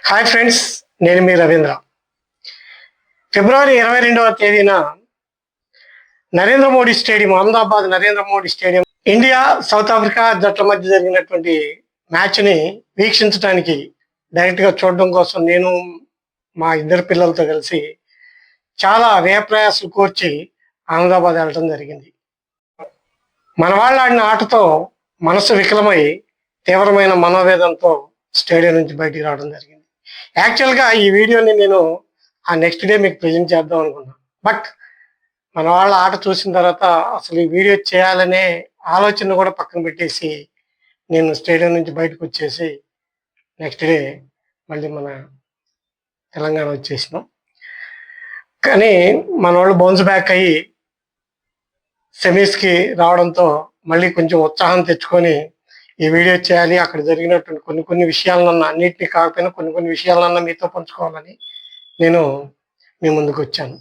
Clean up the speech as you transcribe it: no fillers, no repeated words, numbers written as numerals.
Hi friends, నేను మీ రవీంద్ర. ఫిబ్రవరి 22వ తేదీన Narendra Modi stadium, Ahmedabad Narendra Modi stadium, India south Africa జట్ల మధ్య జరిగినటువంటి మ్యాచ్ని వీక్షించడానికి డైరెక్ట్గా చూడడం కోసం నేను మా ఇద్దరు పిల్లలతో కలిసి చాలా వ్యయప్రయాసాలు కోర్చి అహ్మదాబాద్ వెళ్ళడం జరిగింది. మన వాళ్ళు ఆడిన ఆటతో మనసు వికలమై తీవ్రమైన మనోవేదంతో స్టేడియం నుంచి బయటికి రావడం జరిగింది. యాక్చువల్గా ఈ వీడియోని నేను ఆ నెక్స్ట్ డే మీకు ప్రజెంట్ చేద్దాం అనుకున్నాను. బట్ మన వాళ్ళ ఆట చూసిన తర్వాత అసలు ఈ వీడియో చేయాలనే ఆలోచన కూడా పక్కన పెట్టేసి నేను స్టేడియం నుంచి బయటకు వచ్చేసి నెక్స్ట్ డే మళ్ళీ మన తెలంగాణ వచ్చేసినాం. కానీ మన వాళ్ళు బౌన్స్ బ్యాక్ అయ్యి సెమీస్కి రావడంతో మళ్ళీ కొంచెం ఉత్సాహం తెచ్చుకొని ఈ వీడియో చేయాలి, అక్కడ జరిగినటువంటి కొన్ని విషయాలన్నా, అన్నింటినీ కాకపోయినా కొన్ని విషయాలన్నా మీతో పంచుకోవాలని నేను మీ ముందుకు వచ్చాను.